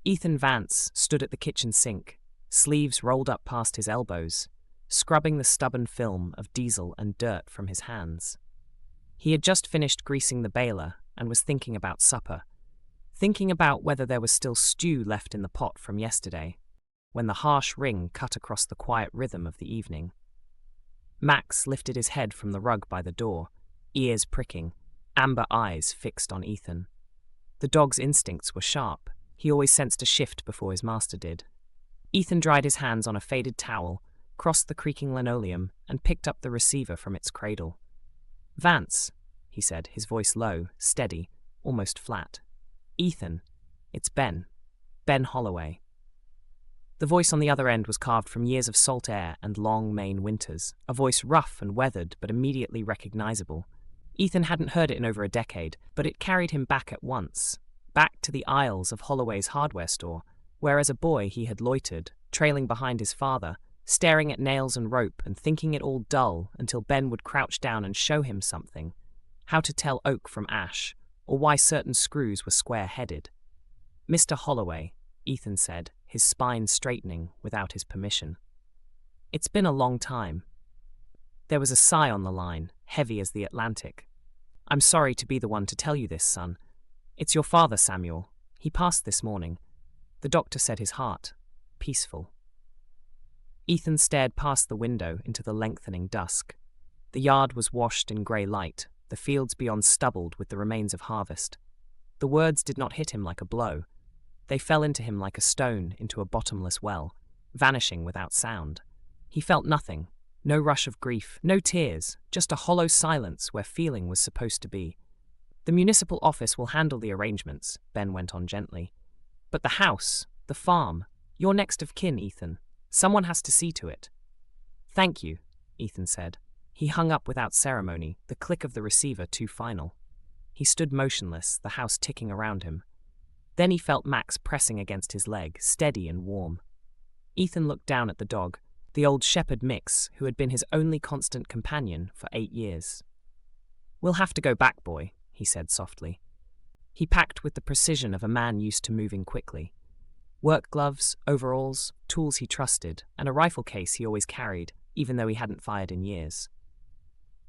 Ethan Vance stood at the kitchen sink, sleeves rolled up past his elbows, scrubbing the stubborn film of diesel and dirt from his hands. He had just finished greasing the baler and was thinking about supper, thinking about whether there was still stew left in the pot from yesterday, when the harsh ring cut across the quiet rhythm of the evening. Max lifted his head from the rug by the door, ears pricking, amber eyes fixed on Ethan. The dog's instincts were sharp. He always sensed a shift before his master did. Ethan dried his hands on a faded towel, crossed the creaking linoleum, and picked up the receiver from its cradle. "Vance," he said, his voice low, steady, almost flat. "Ethan, it's Ben. Ben Holloway." The voice on the other end was carved from years of salt air and long Maine winters, a voice rough and weathered but immediately recognizable. Ethan hadn't heard it in over a decade, but it carried him back at once, back to the aisles of Holloway's hardware store, where as a boy he had loitered, trailing behind his father, staring at nails and rope and thinking it all dull until Ben would crouch down and show him something, how to tell oak from ash, or why certain screws were square-headed. "Mr. Holloway," Ethan said, his spine straightening without his permission. "It's been a long time." There was a sigh on the line, heavy as the Atlantic. "I'm sorry to be the one to tell you this, son. It's your father, Samuel. He passed this morning." The doctor said, his heart peaceful. Ethan stared past the window into the lengthening dusk. The yard was washed in grey light, the fields beyond stubbled with the remains of harvest. The words did not hit him like a blow. They fell into him like a stone into a bottomless well, vanishing without sound. He felt nothing, no rush of grief, no tears, just a hollow silence where feeling was supposed to be. "The municipal office will handle the arrangements," Ben went on gently. "But the house, the farm, you're next of kin, Ethan. Someone has to see to it." "Thank you," Ethan said. He hung up without ceremony, the click of the receiver too final. He stood motionless, the house ticking around him. Then he felt Max pressing against his leg, steady and warm. Ethan looked down at the dog, the old shepherd mix who had been his only constant companion for 8 years. "We'll have to go back, boy," he said softly. He packed with the precision of a man used to moving quickly. Work gloves, overalls, tools he trusted, and a rifle case he always carried, even though he hadn't fired in years.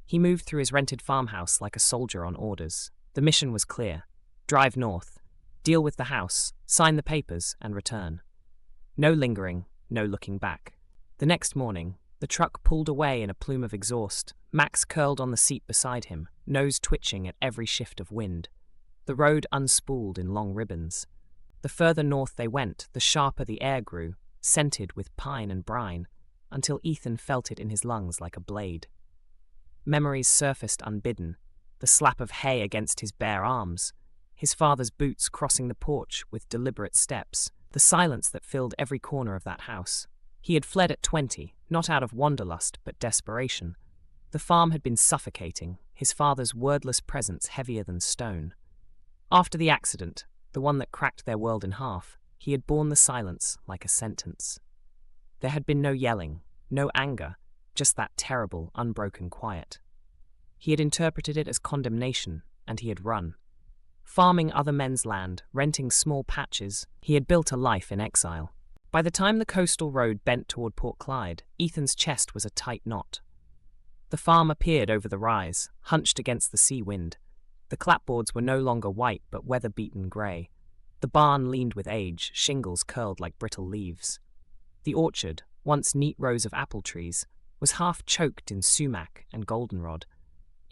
He moved through his rented farmhouse like a soldier on orders. The mission was clear. Drive north, deal with the house, sign the papers, and return. No lingering, no looking back. The next morning, the truck pulled away in a plume of exhaust, Max curled on the seat beside him, nose twitching at every shift of wind. The road unspooled in long ribbons. The further north they went, the sharper the air grew, scented with pine and brine, until Ethan felt it in his lungs like a blade. Memories surfaced unbidden, the slap of hay against his bare arms, his father's boots crossing the porch with deliberate steps, the silence that filled every corner of that house. He had fled at 20, not out of wanderlust but desperation. The farm had been suffocating, his father's wordless presence heavier than stone. After the accident, the one that cracked their world in half, he had borne the silence like a sentence. There had been no yelling, no anger, just that terrible, unbroken quiet. He had interpreted it as condemnation, and he had run. Farming other men's land, renting small patches, he had built a life in exile. By the time the coastal road bent toward Port Clyde, Ethan's chest was a tight knot. The farm appeared over the rise, hunched against the sea wind. The clapboards were no longer white but weather-beaten grey. The barn leaned with age, shingles curled like brittle leaves. The orchard, once neat rows of apple trees, was half choked in sumac and goldenrod.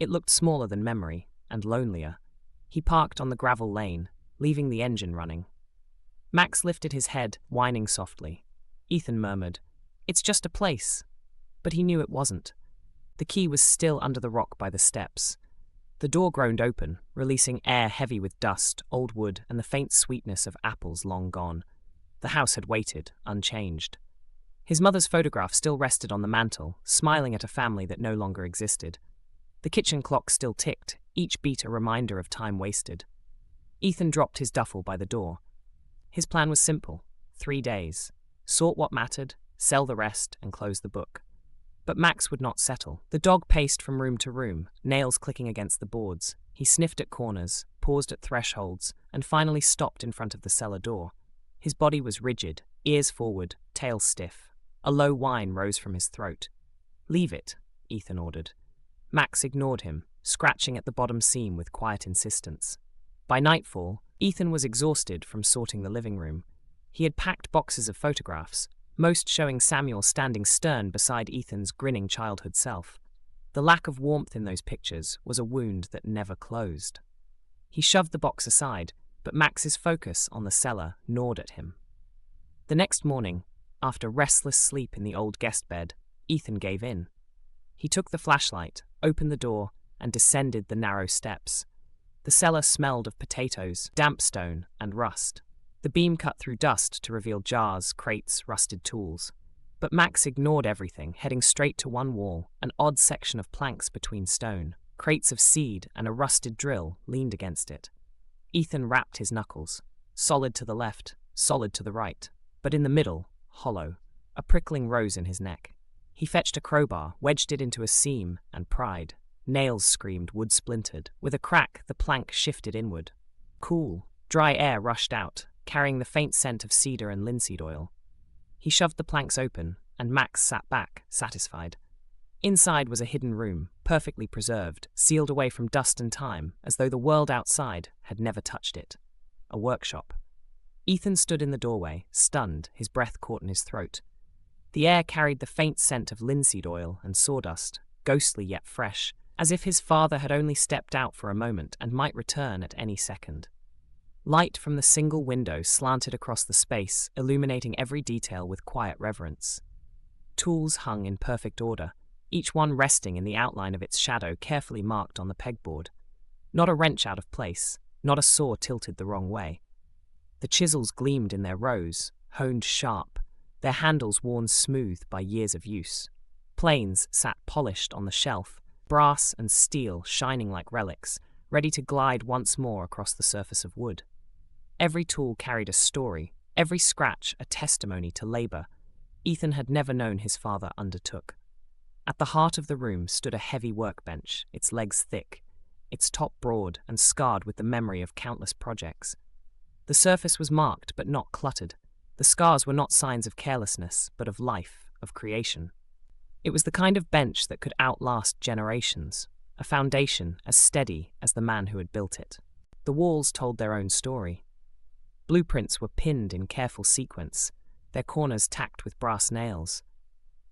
It looked smaller than memory, and lonelier. He parked on the gravel lane, leaving the engine running. Max lifted his head, whining softly. Ethan murmured, "It's just a place." But he knew it wasn't. The key was still under the rock by the steps. The door groaned open, releasing air heavy with dust, old wood, and the faint sweetness of apples long gone. The house had waited, unchanged. His mother's photograph still rested on the mantel, smiling at a family that no longer existed. The kitchen clock still ticked, each beat a reminder of time wasted. Ethan dropped his duffel by the door. His plan was simple. 3 days. Sort what mattered, sell the rest, and close the book. But Max would not settle. The dog paced from room to room, nails clicking against the boards. He sniffed at corners, paused at thresholds, and finally stopped in front of the cellar door. His body was rigid, ears forward, tail stiff. A low whine rose from his throat. "Leave it," Ethan ordered. Max ignored him, scratching at the bottom seam with quiet insistence. By nightfall, Ethan was exhausted from sorting the living room. He had packed boxes of photographs, most showing Samuel standing stern beside Ethan's grinning childhood self. The lack of warmth in those pictures was a wound that never closed. He shoved the box aside, but Max's focus on the cellar gnawed at him. The next morning, after restless sleep in the old guest bed, Ethan gave in. He took the flashlight, opened the door, and descended the narrow steps. The cellar smelled of potatoes, damp stone, and rust. The beam cut through dust to reveal jars, crates, rusted tools. But Max ignored everything, heading straight to one wall, an odd section of planks between stone. Crates of seed and a rusted drill leaned against it. Ethan rapped his knuckles. Solid to the left, solid to the right. But in the middle, hollow. A prickling rose in his neck. He fetched a crowbar, wedged it into a seam, and pried. Nails screamed, wood splintered. With a crack, the plank shifted inward. Cool, dry air rushed out, carrying the faint scent of cedar and linseed oil. He shoved the planks open, and Max sat back, satisfied. Inside was a hidden room, perfectly preserved, sealed away from dust and time, as though the world outside had never touched it. A workshop. Ethan stood in the doorway, stunned, his breath caught in his throat. The air carried the faint scent of linseed oil and sawdust, ghostly yet fresh, as if his father had only stepped out for a moment and might return at any second. Light from the single window slanted across the space, illuminating every detail with quiet reverence. Tools hung in perfect order, each one resting in the outline of its shadow carefully marked on the pegboard. Not a wrench out of place, not a saw tilted the wrong way. The chisels gleamed in their rows, honed sharp, their handles worn smooth by years of use. Planes sat polished on the shelf, brass and steel shining like relics, ready to glide once more across the surface of wood. Every tool carried a story, every scratch a testimony to labor Ethan had never known his father undertook. At the heart of the room stood a heavy workbench, its legs thick, its top broad and scarred with the memory of countless projects. The surface was marked but not cluttered. The scars were not signs of carelessness, but of life, of creation. It was the kind of bench that could outlast generations, a foundation as steady as the man who had built it. The walls told their own story. Blueprints were pinned in careful sequence, their corners tacked with brass nails.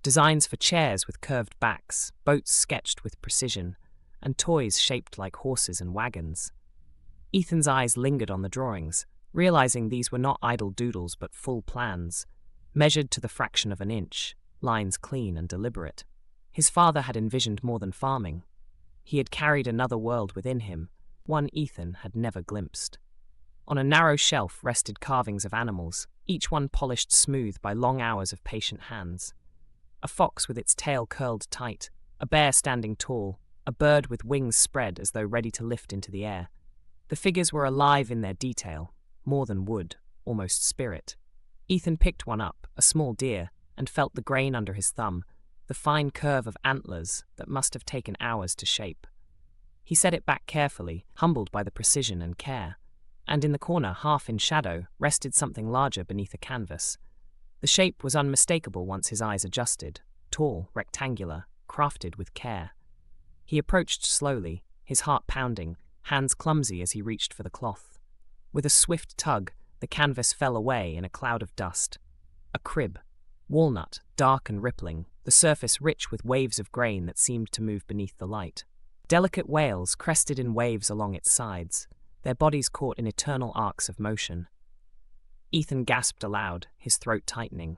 Designs for chairs with curved backs, boats sketched with precision, and toys shaped like horses and wagons. Ethan's eyes lingered on the drawings, realizing these were not idle doodles but full plans, measured to the fraction of an inch, lines clean and deliberate. His father had envisioned more than farming. He had carried another world within him, one Ethan had never glimpsed. On a narrow shelf rested carvings of animals, each one polished smooth by long hours of patient hands. A fox with its tail curled tight, a bear standing tall, a bird with wings spread as though ready to lift into the air. The figures were alive in their detail, more than wood, almost spirit. Ethan picked one up, a small deer, and felt the grain under his thumb, the fine curve of antlers that must have taken hours to shape. He set it back carefully, humbled by the precision and care. And in the corner, half in shadow, rested something larger beneath a canvas. The shape was unmistakable once his eyes adjusted, tall, rectangular, crafted with care. He approached slowly, his heart pounding, hands clumsy as he reached for the cloth. With a swift tug, the canvas fell away in a cloud of dust. A crib, walnut, dark and rippling, the surface rich with waves of grain that seemed to move beneath the light. Delicate whales crested in waves along its sides, their bodies caught in eternal arcs of motion. Ethan gasped aloud, his throat tightening.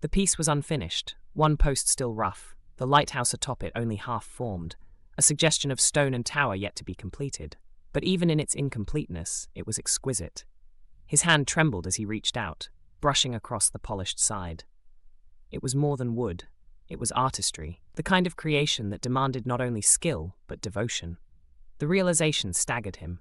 The piece was unfinished, one post still rough, the lighthouse atop it only half formed, a suggestion of stone and tower yet to be completed. But even in its incompleteness, it was exquisite. His hand trembled as he reached out, brushing across the polished side. It was more than wood. It was artistry, the kind of creation that demanded not only skill, but devotion. The realization staggered him.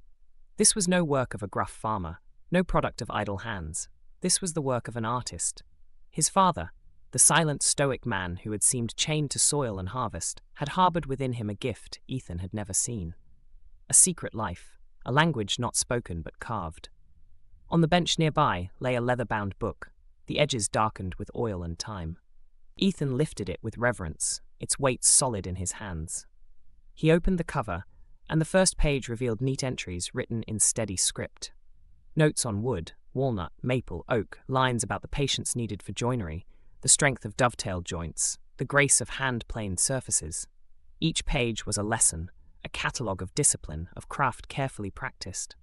This was no work of a gruff farmer, no product of idle hands. This was the work of an artist. His father, the silent, stoic man who had seemed chained to soil and harvest, had harbored within him a gift Ethan had never seen. A secret life, a language not spoken but carved. On the bench nearby lay a leather-bound book, the edges darkened with oil and time. Ethan lifted it with reverence, its weight solid in his hands. He opened the cover, and the first page revealed neat entries written in steady script. Notes on wood, walnut, maple, oak, lines about the patience needed for joinery, the strength of dovetail joints, the grace of hand-planed surfaces. Each page was a lesson, a catalogue of discipline, of craft carefully practiced.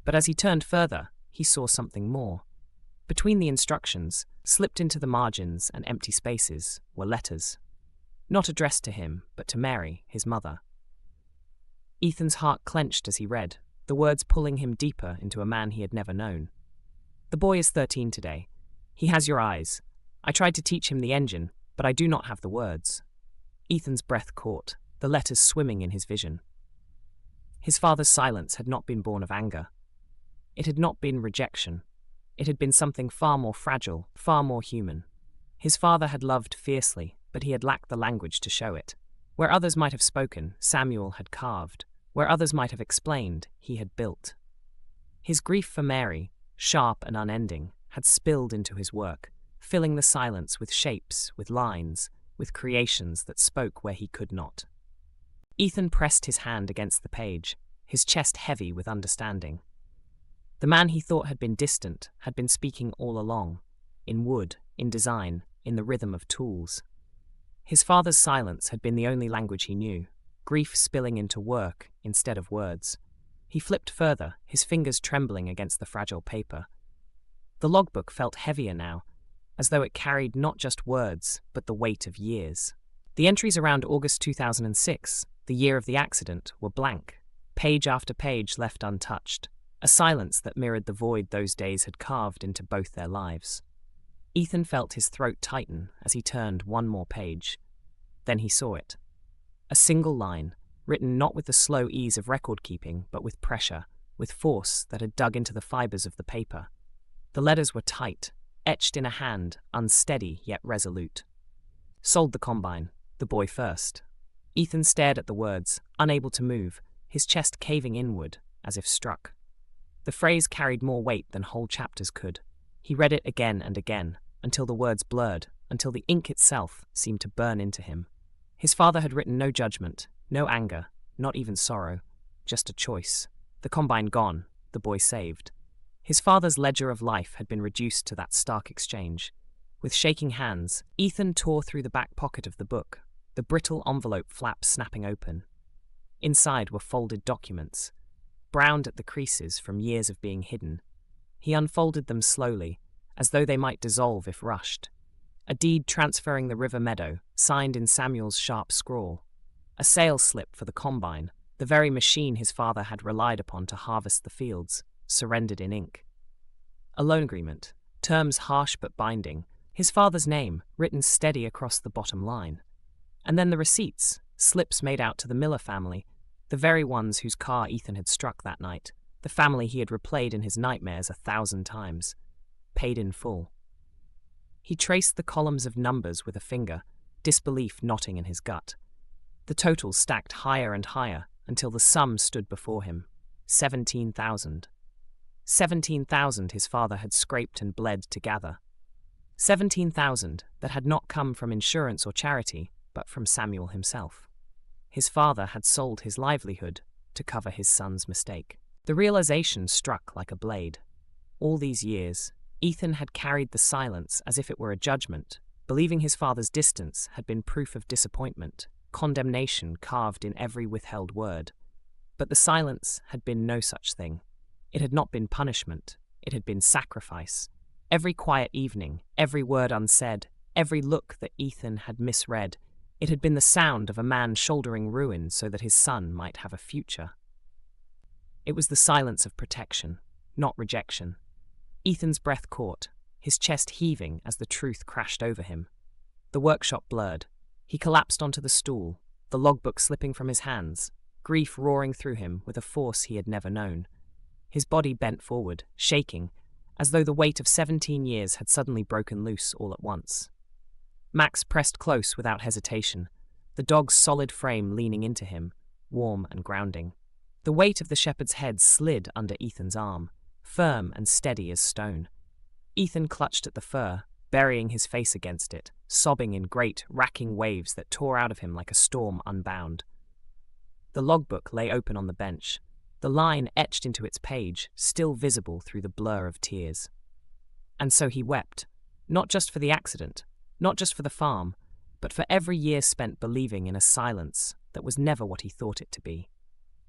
But as he turned further, he saw something more. Between the instructions, slipped into the margins and empty spaces, were letters. Not addressed to him, but to Mary, his mother. Ethan's heart clenched as he read, the words pulling him deeper into a man he had never known. The boy is 13 today. He has your eyes. I tried to teach him the engine, but I do not have the words. Ethan's breath caught, the letters swimming in his vision. His father's silence had not been born of anger. It had not been rejection. It had been something far more fragile, far more human. His father had loved fiercely, but he had lacked the language to show it. Where others might have spoken, Samuel had carved. Where others might have explained, he had built. His grief for Mary, sharp and unending, had spilled into his work, filling the silence with shapes, with lines, with creations that spoke where he could not. Ethan pressed his hand against the page, his chest heavy with understanding. The man he thought had been distant had been speaking all along, in wood, in design, in the rhythm of tools. His father's silence had been the only language he knew, grief spilling into work instead of words. He flipped further, his fingers trembling against the fragile paper. The logbook felt heavier now, as though it carried not just words, but the weight of years. The entries around August 2006, the year of the accident, were blank, page after page left untouched, a silence that mirrored the void those days had carved into both their lives. Ethan felt his throat tighten as he turned one more page. Then he saw it. A single line, written not with the slow ease of record-keeping, but with pressure, with force that had dug into the fibers of the paper. The letters were tight, etched in a hand, unsteady yet resolute. Sold the combine, the boy first. Ethan stared at the words, unable to move, his chest caving inward, as if struck. The phrase carried more weight than whole chapters could. He read it again and again, until the words blurred, until the ink itself seemed to burn into him. His father had written no judgment, no anger, not even sorrow, just a choice. The combine gone, the boy saved. His father's ledger of life had been reduced to that stark exchange. With shaking hands, Ethan tore through the back pocket of the book, the brittle envelope flap snapping open. Inside were folded documents, browned at the creases from years of being hidden. He unfolded them slowly, as though they might dissolve if rushed. A deed transferring the river meadow, signed in Samuel's sharp scrawl. A sales slip for the combine, the very machine his father had relied upon to harvest the fields, surrendered in ink. A loan agreement, terms harsh but binding, his father's name written steady across the bottom line. And then the receipts, slips made out to the Miller family, the very ones whose car Ethan had struck that night, the family he had replayed in his nightmares 1,000 times, paid in full. He traced the columns of numbers with a finger, disbelief knotting in his gut. The totals stacked higher and higher until the sum stood before him, 17,000. 17,000 his father had scraped and bled to gather. 17,000 that had not come from insurance or charity, but from Samuel himself. His father had sold his livelihood to cover his son's mistake. The realization struck like a blade. All these years, Ethan had carried the silence as if it were a judgment, believing his father's distance had been proof of disappointment, condemnation carved in every withheld word. But the silence had been no such thing. It had not been punishment, it had been sacrifice. Every quiet evening, every word unsaid, every look that Ethan had misread, it had been the sound of a man shouldering ruin so that his son might have a future. It was the silence of protection, not rejection. Ethan's breath caught, his chest heaving as the truth crashed over him. The workshop blurred. He collapsed onto the stool, the logbook slipping from his hands, grief roaring through him with a force he had never known. His body bent forward, shaking, as though the weight of 17 years had suddenly broken loose all at once. Max pressed close without hesitation, the dog's solid frame leaning into him, warm and grounding. The weight of the shepherd's head slid under Ethan's arm, firm and steady as stone. Ethan clutched at the fir, burying his face against it, sobbing in great, racking waves that tore out of him like a storm unbound. The logbook lay open on the bench, the line etched into its page, still visible through the blur of tears. And so he wept, not just for the accident, not just for the farm, but for every year spent believing in a silence that was never what he thought it to be.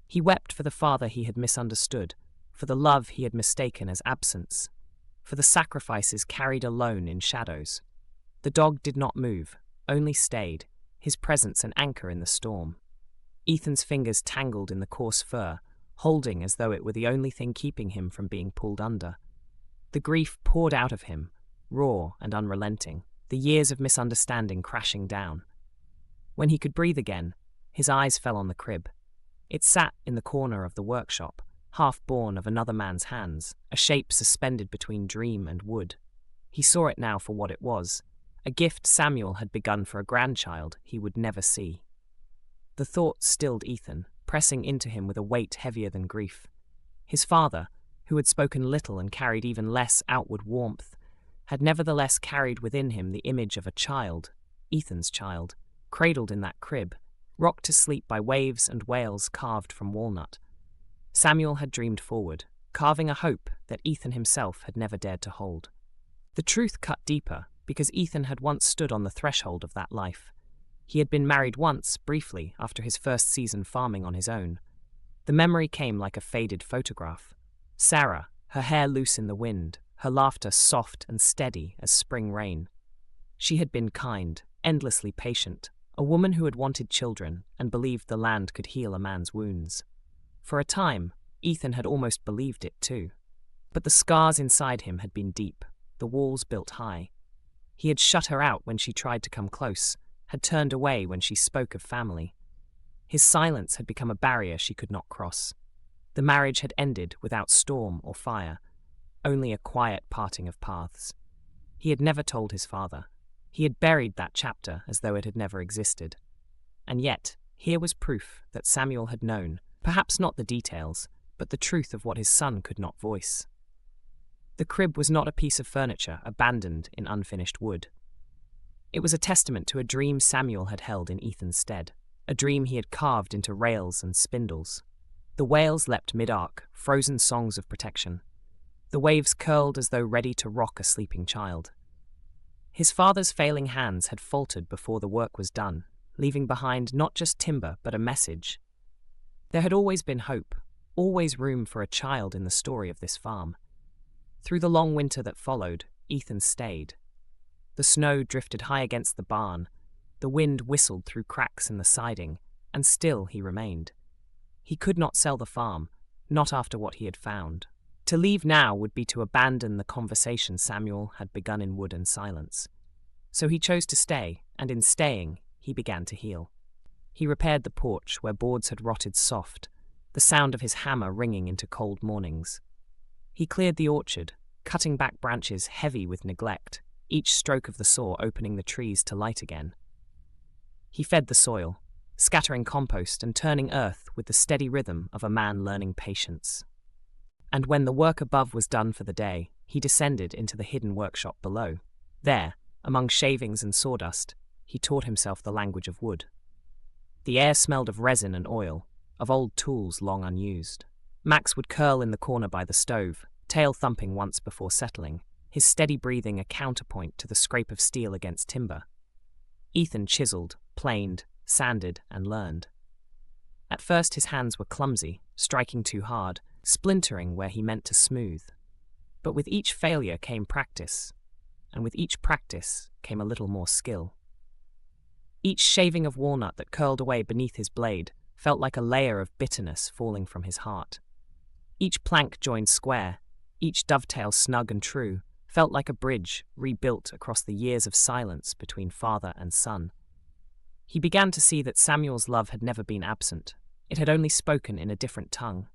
He wept for the father he had misunderstood, for the love he had mistaken as absence, for the sacrifices carried alone in shadows. The dog did not move, only stayed, his presence an anchor in the storm. Ethan's fingers tangled in the coarse fur, holding as though it were the only thing keeping him from being pulled under. The grief poured out of him, raw and unrelenting, the years of misunderstanding crashing down. When he could breathe again, his eyes fell on the crib. It sat in the corner of the workshop, half born of another man's hands, a shape suspended between dream and wood. He saw it now for what it was, a gift Samuel had begun for a grandchild he would never see. The thought stilled Ethan, pressing into him with a weight heavier than grief. His father, who had spoken little and carried even less outward warmth, had nevertheless carried within him the image of a child, Ethan's child, cradled in that crib, rocked to sleep by waves and whales carved from walnut. Samuel had dreamed forward, carving a hope that Ethan himself had never dared to hold. The truth cut deeper, because Ethan had once stood on the threshold of that life. He had been married once, briefly, after his first season farming on his own. The memory came like a faded photograph. Sarah, her hair loose in the wind, her laughter soft and steady as spring rain. She had been kind, endlessly patient, a woman who had wanted children and believed the land could heal a man's wounds. For a time, Ethan had almost believed it too. But the scars inside him had been deep, the walls built high. He had shut her out when she tried to come close, had turned away when she spoke of family. His silence had become a barrier she could not cross. The marriage had ended without storm or fire, only a quiet parting of paths. He had never told his father. He had buried that chapter as though it had never existed. And yet, here was proof that Samuel had known, perhaps not the details, but the truth of what his son could not voice. The crib was not a piece of furniture abandoned in unfinished wood. It was a testament to a dream Samuel had held in Ethan's stead, a dream he had carved into rails and spindles. The whales leapt mid-arc, frozen songs of protection. The waves curled as though ready to rock a sleeping child. His father's failing hands had faltered before the work was done, leaving behind not just timber but a message. There had always been hope, always room for a child in the story of this farm. Through the long winter that followed, Ethan stayed. The snow drifted high against the barn, the wind whistled through cracks in the siding, and still he remained. He could not sell the farm, not after what he had found. To leave now would be to abandon the conversation Samuel had begun in wood and silence. So he chose to stay, and in staying, he began to heal. He repaired the porch where boards had rotted soft, the sound of his hammer ringing into cold mornings. He cleared the orchard, cutting back branches heavy with neglect, each stroke of the saw opening the trees to light again. He fed the soil, scattering compost and turning earth with the steady rhythm of a man learning patience. And when the work above was done for the day, he descended into the hidden workshop below. There, among shavings and sawdust, he taught himself the language of wood. The air smelled of resin and oil, of old tools long unused. Max would curl in the corner by the stove, tail thumping once before settling, his steady breathing a counterpoint to the scrape of steel against timber. Ethan chiseled, planed, sanded, and learned. At first his hands were clumsy, striking too hard, splintering where he meant to smooth. But with each failure came practice, and with each practice came a little more skill. Each shaving of walnut that curled away beneath his blade felt like a layer of bitterness falling from his heart. Each plank joined square, each dovetail snug and true, felt like a bridge rebuilt across the years of silence between father and son. He began to see that Samuel's love had never been absent. It had only spoken in a different tongue,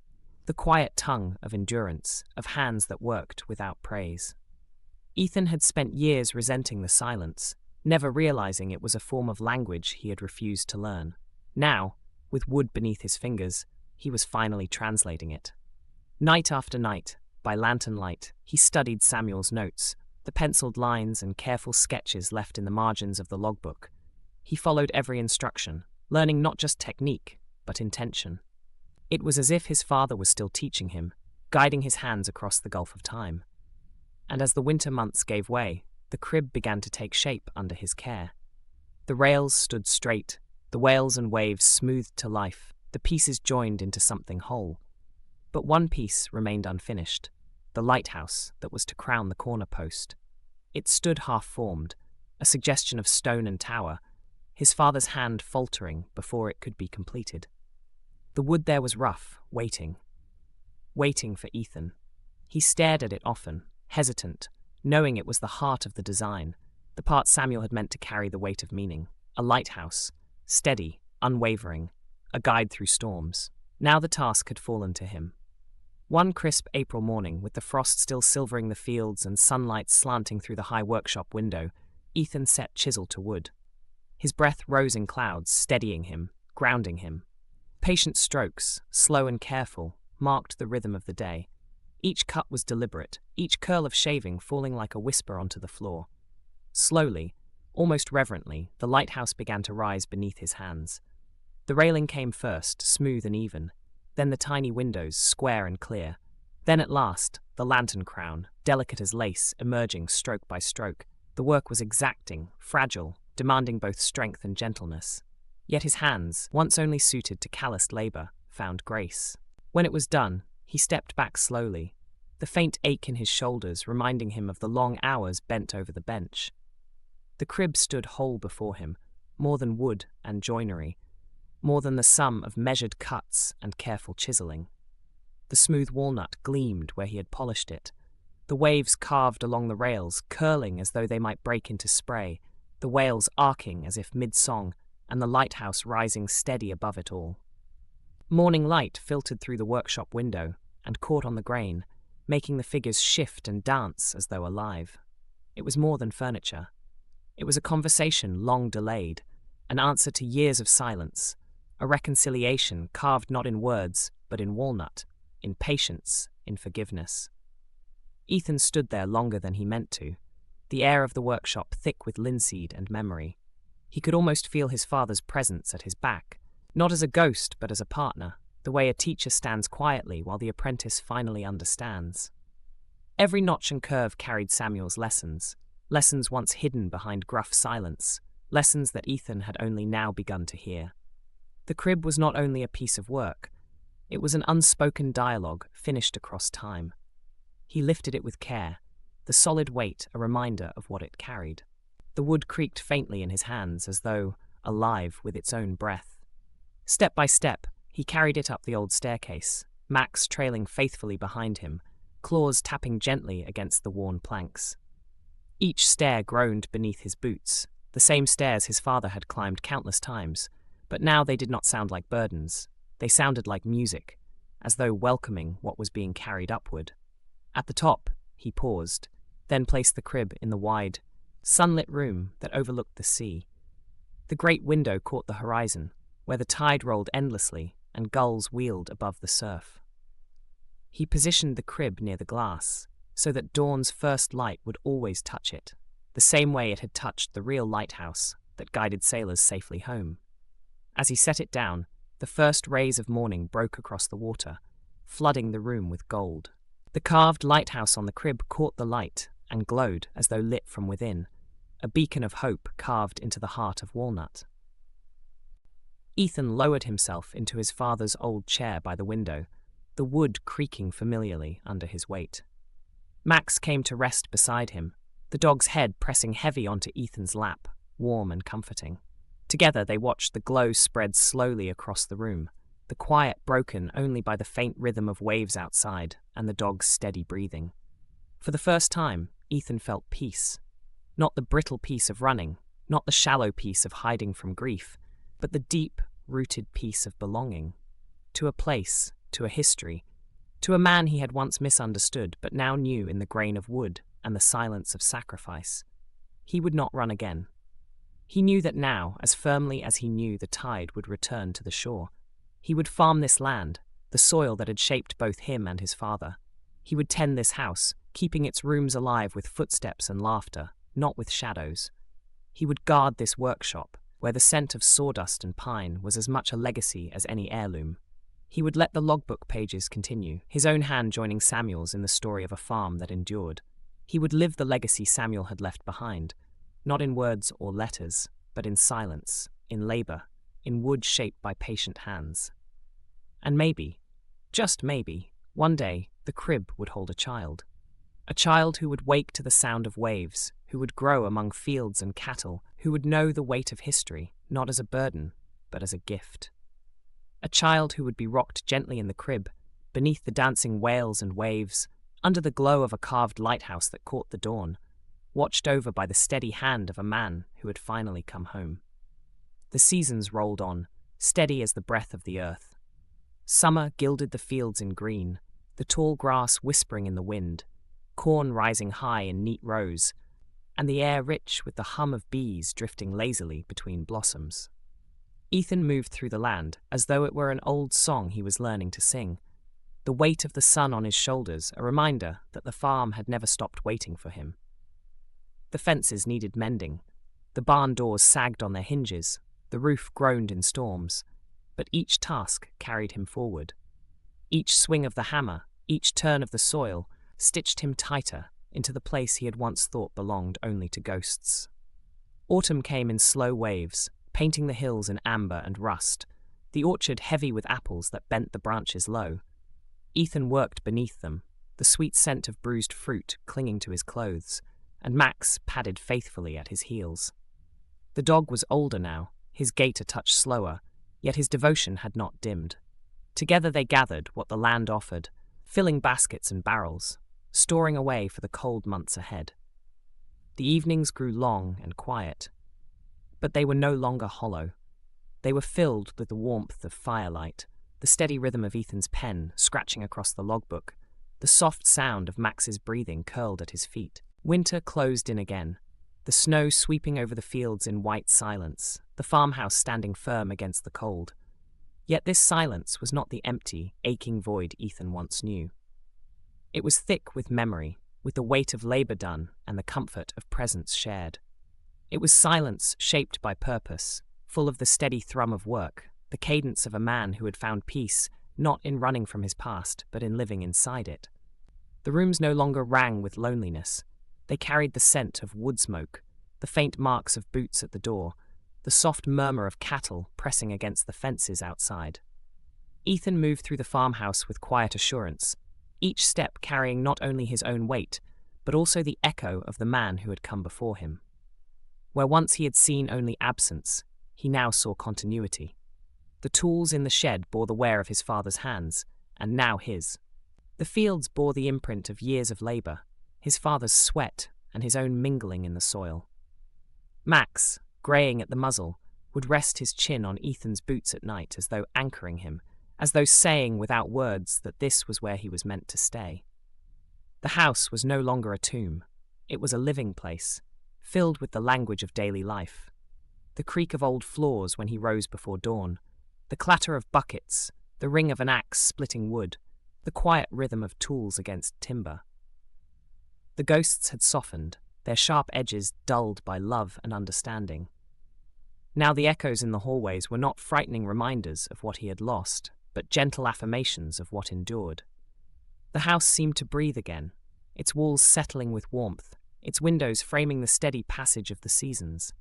the quiet tongue of endurance, of hands that worked without praise. Ethan had spent years resenting the silence, never realizing it was a form of language he had refused to learn. Now, with wood beneath his fingers, he was finally translating it. Night after night, by lantern light, he studied Samuel's notes, the penciled lines and careful sketches left in the margins of the logbook. He followed every instruction, learning not just technique, but intention. It was as if his father was still teaching him, guiding his hands across the gulf of time. And as the winter months gave way, the crib began to take shape under his care. The rails stood straight, the whales and waves smoothed to life, the pieces joined into something whole. But one piece remained unfinished, the lighthouse that was to crown the corner post. It stood half-formed, a suggestion of stone and tower, his father's hand faltering before it could be completed. The wood there was rough, waiting for Ethan. He stared at it often, hesitant, knowing it was the heart of the design, the part Samuel had meant to carry the weight of meaning. A lighthouse, steady, unwavering, a guide through storms. Now the task had fallen to him. One crisp April morning, with the frost still silvering the fields and sunlight slanting through the high workshop window, Ethan set chisel to wood. His breath rose in clouds, steadying him, grounding him. Patient strokes, slow and careful, marked the rhythm of the day. Each cut was deliberate, each curl of shaving falling like a whisper onto the floor. Slowly, almost reverently, the lighthouse began to rise beneath his hands. The railing came first, smooth and even, then the tiny windows, square and clear. Then at last, the lantern crown, delicate as lace, emerging stroke by stroke. The work was exacting, fragile, demanding both strength and gentleness. Yet his hands, once only suited to calloused labor, found grace. When it was done, he stepped back slowly, the faint ache in his shoulders reminding him of the long hours bent over the bench. The crib stood whole before him, more than wood and joinery, more than the sum of measured cuts and careful chiseling. The smooth walnut gleamed where he had polished it, the waves carved along the rails, curling as though they might break into spray, the whales arcing as if mid-song, and the lighthouse rising steady above it all. Morning light filtered through the workshop window and caught on the grain, making the figures shift and dance as though alive. It was more than furniture. It was a conversation long delayed, an answer to years of silence, a reconciliation carved not in words, but in walnut, in patience, in forgiveness. Ethan stood there longer than he meant to, the air of the workshop thick with linseed and memory. He could almost feel his father's presence at his back, not as a ghost but as a partner, the way a teacher stands quietly while the apprentice finally understands. Every notch and curve carried Samuel's lessons, lessons once hidden behind gruff silence, lessons that Ethan had only now begun to hear. The crib was not only a piece of work, it was an unspoken dialogue finished across time. He lifted it with care, the solid weight a reminder of what it carried. The wood creaked faintly in his hands as though alive with its own breath. Step by step, he carried it up the old staircase, Max trailing faithfully behind him, claws tapping gently against the worn planks. Each stair groaned beneath his boots, the same stairs his father had climbed countless times, but now they did not sound like burdens. They sounded like music, as though welcoming what was being carried upward. At the top, he paused, then placed the crib in the wide, sunlit room that overlooked the sea. The great window caught the horizon, where the tide rolled endlessly and gulls wheeled above the surf. He positioned the crib near the glass, so that dawn's first light would always touch it, the same way it had touched the real lighthouse that guided sailors safely home. As he set it down, the first rays of morning broke across the water, flooding the room with gold. The carved lighthouse on the crib caught the light and glowed as though lit from within, a beacon of hope carved into the heart of walnut. Ethan lowered himself into his father's old chair by the window, the wood creaking familiarly under his weight. Max came to rest beside him, the dog's head pressing heavy onto Ethan's lap, warm and comforting. Together they watched the glow spread slowly across the room, the quiet broken only by the faint rhythm of waves outside and the dog's steady breathing. For the first time, Ethan felt peace. Not the brittle peace of running, not the shallow peace of hiding from grief, but the deep-rooted peace of belonging. To a place, to a history, to a man he had once misunderstood but now knew in the grain of wood and the silence of sacrifice. He would not run again. He knew that now, as firmly as he knew the tide would return to the shore, he would farm this land, the soil that had shaped both him and his father. He would tend this house, keeping its rooms alive with footsteps and laughter, not with shadows. He would guard this workshop, where the scent of sawdust and pine was as much a legacy as any heirloom. He would let the logbook pages continue, his own hand joining Samuel's in the story of a farm that endured. He would live the legacy Samuel had left behind, not in words or letters, but in silence, in labor, in wood shaped by patient hands. And maybe, just maybe, one day the crib would hold a child who would wake to the sound of waves, who would grow among fields and cattle, who would know the weight of history, not as a burden, but as a gift. A child who would be rocked gently in the crib, beneath the dancing whales and waves, under the glow of a carved lighthouse that caught the dawn, watched over by the steady hand of a man who had finally come home. The seasons rolled on, steady as the breath of the earth. Summer gilded the fields in green, the tall grass whispering in the wind, corn rising high in neat rows, and the air rich with the hum of bees drifting lazily between blossoms. Ethan moved through the land as though it were an old song he was learning to sing, the weight of the sun on his shoulders a reminder that the farm had never stopped waiting for him. The fences needed mending, the barn doors sagged on their hinges, the roof groaned in storms, but each task carried him forward. Each swing of the hammer, each turn of the soil, stitched him tighter into the place he had once thought belonged only to ghosts. Autumn came in slow waves, painting the hills in amber and rust, the orchard heavy with apples that bent the branches low. Ethan worked beneath them, the sweet scent of bruised fruit clinging to his clothes, and Max padded faithfully at his heels. The dog was older now, his gait a touch slower, yet his devotion had not dimmed. Together they gathered what the land offered, filling baskets and barrels, storing away for the cold months ahead. The evenings grew long and quiet, but they were no longer hollow. They were filled with the warmth of firelight, the steady rhythm of Ethan's pen scratching across the logbook, the soft sound of Max's breathing curled at his feet. Winter closed in again, the snow sweeping over the fields in white silence, the farmhouse standing firm against the cold. Yet this silence was not the empty, aching void Ethan once knew. It was thick with memory, with the weight of labor done and the comfort of presence shared. It was silence shaped by purpose, full of the steady thrum of work, the cadence of a man who had found peace not in running from his past, but in living inside it. The rooms no longer rang with loneliness. They carried the scent of wood smoke, the faint marks of boots at the door, the soft murmur of cattle pressing against the fences outside. Ethan moved through the farmhouse with quiet assurance, each step carrying not only his own weight, but also the echo of the man who had come before him. Where once he had seen only absence, he now saw continuity. The tools in the shed bore the wear of his father's hands, and now his. The fields bore the imprint of years of labor, his father's sweat and his own mingling in the soil. Max, greying at the muzzle, would rest his chin on Ethan's boots at night as though anchoring him, as though saying without words that this was where he was meant to stay. The house was no longer a tomb. It was a living place, filled with the language of daily life. The creak of old floors when he rose before dawn, the clatter of buckets, the ring of an axe splitting wood, the quiet rhythm of tools against timber. The ghosts had softened, their sharp edges dulled by love and understanding. Now the echoes in the hallways were not frightening reminders of what he had lost, but gentle affirmations of what endured. The house seemed to breathe again, its walls settling with warmth, its windows framing the steady passage of the seasons.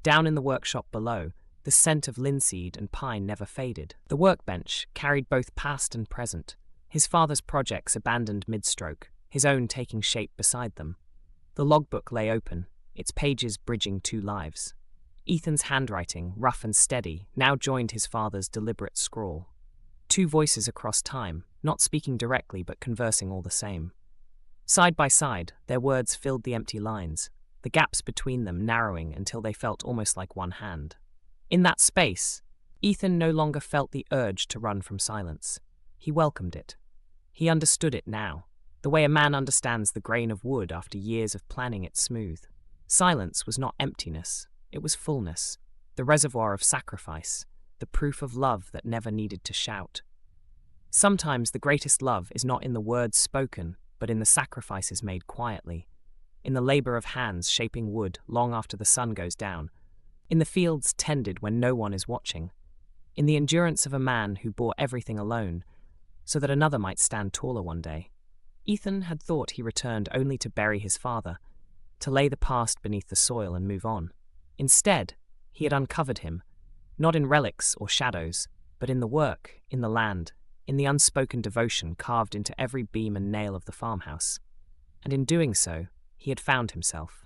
Down in the workshop below, the scent of linseed and pine never faded. The workbench carried both past and present, his father's projects abandoned mid-stroke, his own taking shape beside them. The logbook lay open, its pages bridging two lives. Ethan's handwriting, rough and steady, now joined his father's deliberate scrawl. Two voices across time, not speaking directly but conversing all the same. Side by side, their words filled the empty lines, the gaps between them narrowing until they felt almost like one hand. In that space, Ethan no longer felt the urge to run from silence. He welcomed it. He understood it now, the way a man understands the grain of wood after years of planning it smooth. Silence was not emptiness, it was fullness, the reservoir of sacrifice, the proof of love that never needed to shout. Sometimes the greatest love is not in the words spoken, but in the sacrifices made quietly, in the labor of hands shaping wood long after the sun goes down, in the fields tended when no one is watching, in the endurance of a man who bore everything alone, so that another might stand taller one day. Ethan had thought he returned only to bury his father, to lay the past beneath the soil and move on. Instead, he had uncovered him, not in relics or shadows, but in the work, in the land, in the unspoken devotion carved into every beam and nail of the farmhouse. And in doing so, he had found himself.